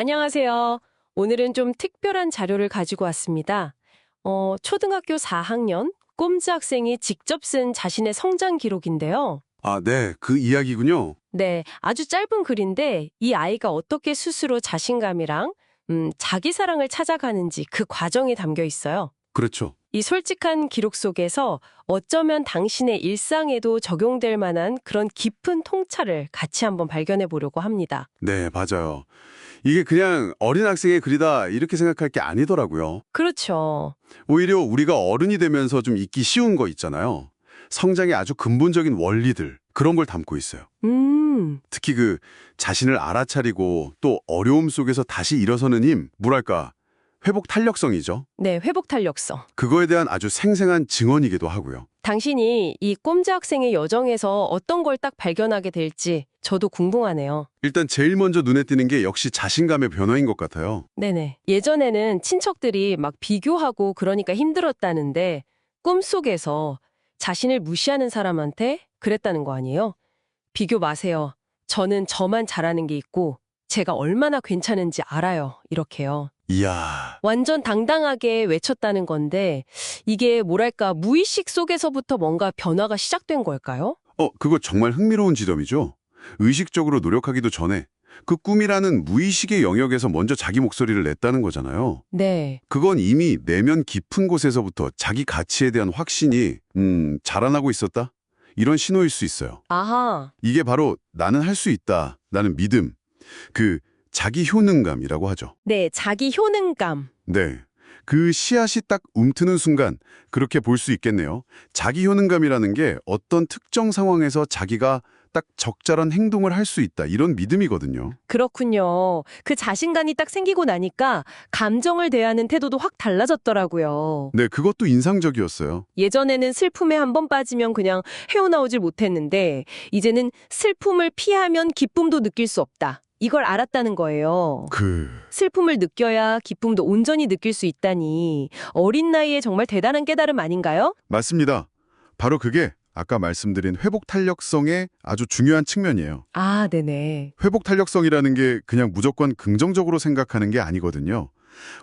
안녕하세요. 오늘은 좀 특별한 자료를 가지고 왔습니다. 초등학교 4학년 꼼즈 학생이 직접 쓴 자신의 성장 기록인데요. 아, 네. 그 이야기군요. 네, 아주 짧은 글인데 이 아이가 어떻게 스스로 자신감이랑 자기 사랑을 찾아가는지 그 과정이 담겨 있어요. 그렇죠. 이 솔직한 기록 속에서 어쩌면 당신의 일상에도 적용될 만한 그런 깊은 통찰을 같이 한번 발견해 보려고 합니다. 네, 맞아요. 이게 그냥 어린 학생의 글이다 이렇게 생각할 게 아니더라고요. 그렇죠. 오히려 우리가 어른이 되면서 좀 잊기 쉬운 거 있잖아요. 성장의 아주 근본적인 원리들, 그런 걸 담고 있어요. 특히 그 자신을 알아차리고 또 어려움 속에서 다시 일어서는 힘, 뭐랄까, 회복 탄력성이죠. 네, 회복 탄력성. 그거에 대한 아주 생생한 증언이기도 하고요. 당신이 이 꼼지 학생의 여정에서 어떤 걸 딱 발견하게 될지 저도 궁금하네요. 일단 제일 먼저 눈에 띄는 게 역시 자신감의 변화인 것 같아요. 네네. 예전에는 친척들이 막 비교하고 그러니까 힘들었다는데 꿈속에서 자신을 무시하는 사람한테 그랬다는 거 아니에요? 비교 마세요. 저는 저만 잘하는 게 있고 제가 얼마나 괜찮은지 알아요. 이렇게요. 이야, 완전 당당하게 외쳤다는 건데 이게 뭐랄까 무의식 속에서부터 뭔가 변화가 시작된 걸까요? 그거 정말 흥미로운 지점이죠. 의식적으로 노력하기도 전에 그 꿈이라는 무의식의 영역에서 먼저 자기 목소리를 냈다는 거잖아요. 네. 그건 이미 내면 깊은 곳에서부터 자기 가치에 대한 확신이 자라나고 있었다? 이런 신호일 수 있어요. 아하. 이게 바로 나는 할 수 있다, 라는 믿음, 그 자기 효능감이라고 하죠. 네, 자기 효능감. 네. 그 씨앗이 딱 움트는 순간 그렇게 볼 수 있겠네요. 자기 효능감이라는 게 어떤 특정 상황에서 자기가 딱 적절한 행동을 할 수 있다. 이런 믿음이거든요. 그렇군요. 그 자신감이 딱 생기고 나니까 감정을 대하는 태도도 확 달라졌더라고요. 네, 그것도 인상적이었어요. 예전에는 슬픔에 한 번 빠지면 그냥 헤어나오질 못했는데 이제는 슬픔을 피하면 기쁨도 느낄 수 없다. 이걸 알았다는 거예요. 슬픔을 느껴야 기쁨도 온전히 느낄 수 있다니 어린 나이에 정말 대단한 깨달음 아닌가요? 맞습니다. 바로 그게 아까 말씀드린 회복 탄력성의 아주 중요한 측면이에요. 아, 네네. 회복 탄력성이라는 게 그냥 무조건 긍정적으로 생각하는 게 아니거든요.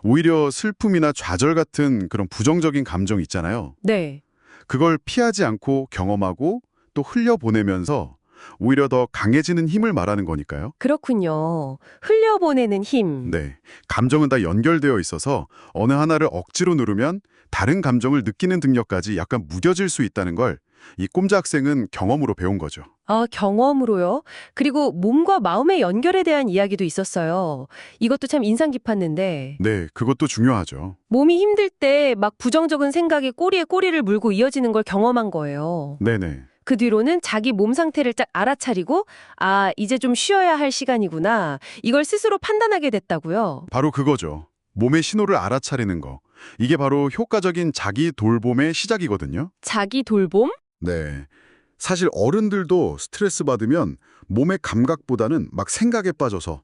오히려 슬픔이나 좌절 같은 그런 부정적인 감정 있잖아요. 네. 그걸 피하지 않고 경험하고 또 흘려보내면서 오히려 더 강해지는 힘을 말하는 거니까요. 그렇군요. 흘려보내는 힘. 네, 감정은 다 연결되어 있어서 어느 하나를 억지로 누르면 다른 감정을 느끼는 능력까지 약간 무뎌질 수 있다는 걸 이 꼼자 학생은 경험으로 배운 거죠. 아, 경험으로요? 그리고 몸과 마음의 연결에 대한 이야기도 있었어요. 이것도 참 인상 깊었는데 네, 그것도 중요하죠. 몸이 힘들 때 막 부정적인 생각이 꼬리에 꼬리를 물고 이어지는 걸 경험한 거예요. 네네. 그 뒤로는 자기 몸 상태를 딱 알아차리고 아, 이제 좀 쉬어야 할 시간이구나. 이걸 스스로 판단하게 됐다고요. 바로 그거죠. 몸의 신호를 알아차리는 거. 이게 바로 효과적인 자기 돌봄의 시작이거든요. 자기 돌봄? 네. 사실 어른들도 스트레스 받으면 몸의 감각보다는 막 생각에 빠져서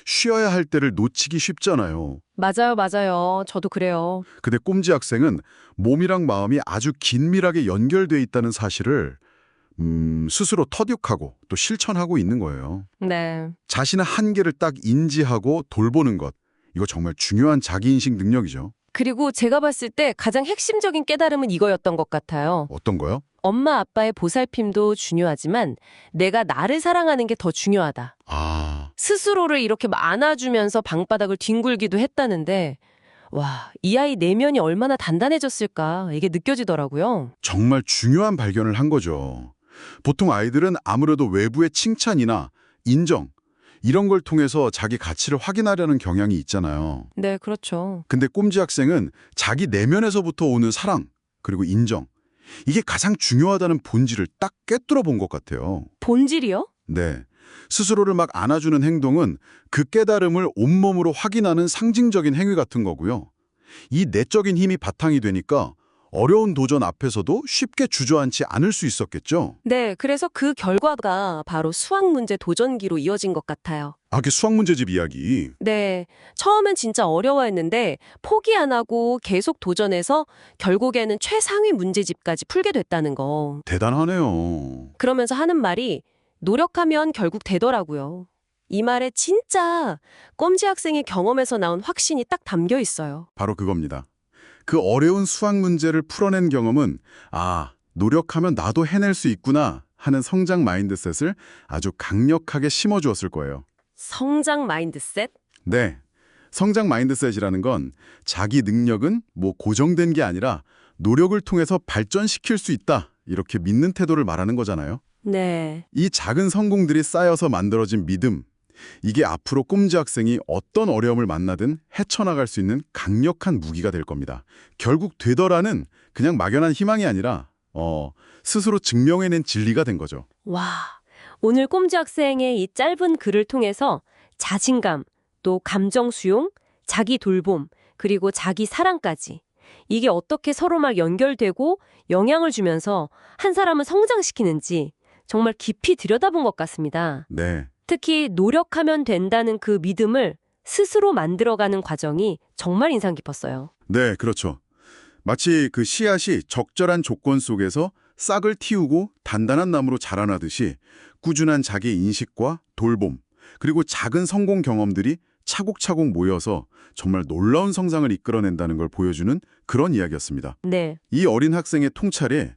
쉬어야 할 때를 놓치기 쉽잖아요. 맞아요, 맞아요. 저도 그래요. 근데 꼼지 학생은 몸이랑 마음이 아주 긴밀하게 연결돼 있다는 사실을 스스로 터득하고 또 실천하고 있는 거예요. 네. 자신의 한계를 딱 인지하고 돌보는 것. 이거 정말 중요한 자기인식 능력이죠. 그리고 제가 봤을 때 가장 핵심적인 깨달음은 이거였던 것 같아요. 어떤 거요? 엄마 아빠의 보살핌도 중요하지만 내가 나를 사랑하는 게 더 중요하다. 아, 스스로를 이렇게 안아주면서 방바닥을 뒹굴기도 했다는데 와, 이 아이 내면이 얼마나 단단해졌을까 이게 느껴지더라고요. 정말 중요한 발견을 한 거죠. 보통 아이들은 아무래도 외부의 칭찬이나 인정, 이런 걸 통해서 자기 가치를 확인하려는 경향이 있잖아요. 네, 그렇죠. 근데 꼼지 학생은 자기 내면에서부터 오는 사랑, 그리고 인정, 이게 가장 중요하다는 본질을 딱 꿰뚫어 본 것 같아요. 본질이요? 네. 스스로를 막 안아주는 행동은 그 깨달음을 온몸으로 확인하는 상징적인 행위 같은 거고요. 이 내적인 힘이 바탕이 되니까 어려운 도전 앞에서도 쉽게 주저앉지 않을 수 있었겠죠. 네, 그래서 그 결과가 바로 수학 문제 도전기로 이어진 것 같아요. 아, 그 수학 문제집 이야기. 네, 처음엔 진짜 어려워했는데 포기 안 하고 계속 도전해서 결국에는 최상위 문제집까지 풀게 됐다는 거. 대단하네요. 그러면서 하는 말이 노력하면 결국 되더라고요. 이 말에 진짜 꼼지 학생의 경험에서 나온 확신이 딱 담겨 있어요. 바로 그겁니다. 그 어려운 수학 문제를 풀어낸 경험은 노력하면 나도 해낼 수 있구나 하는 성장 마인드셋을 아주 강력하게 심어주었을 거예요. 성장 마인드셋? 네. 성장 마인드셋이라는 건 자기 능력은 고정된 게 아니라 노력을 통해서 발전시킬 수 있다. 이렇게 믿는 태도를 말하는 거잖아요. 네. 이 작은 성공들이 쌓여서 만들어진 믿음, 이게 앞으로 꼼지 학생이 어떤 어려움을 만나든 헤쳐나갈 수 있는 강력한 무기가 될 겁니다. 결국 되더라는 그냥 막연한 희망이 아니라 스스로 증명해낸 진리가 된 거죠. 와, 오늘 꼼지 학생의 이 짧은 글을 통해서 자신감, 또 감정 수용, 자기 돌봄, 그리고 자기 사랑까지 이게 어떻게 서로 막 연결되고 영향을 주면서 한 사람을 성장시키는지 정말 깊이 들여다본 것 같습니다. 네. 특히 노력하면 된다는 그 믿음을 스스로 만들어가는 과정이 정말 인상 깊었어요. 네, 그렇죠. 마치 그 씨앗이 적절한 조건 속에서 싹을 틔우고 단단한 나무로 자라나듯이 꾸준한 자기 인식과 돌봄, 그리고 작은 성공 경험들이 차곡차곡 모여서 정말 놀라운 성장을 이끌어낸다는 걸 보여주는 그런 이야기였습니다. 네. 이 어린 학생의 통찰이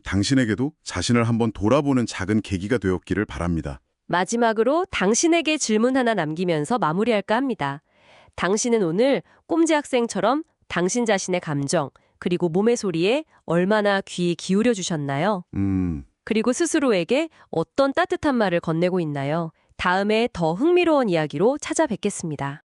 당신에게도 자신을 한번 돌아보는 작은 계기가 되었기를 바랍니다. 마지막으로 당신에게 질문 하나 남기면서 마무리할까 합니다. 당신은 오늘 꼼지 학생처럼 당신 자신의 감정, 그리고 몸의 소리에 얼마나 귀 기울여 주셨나요? 그리고 스스로에게 어떤 따뜻한 말을 건네고 있나요? 다음에 더 흥미로운 이야기로 찾아뵙겠습니다.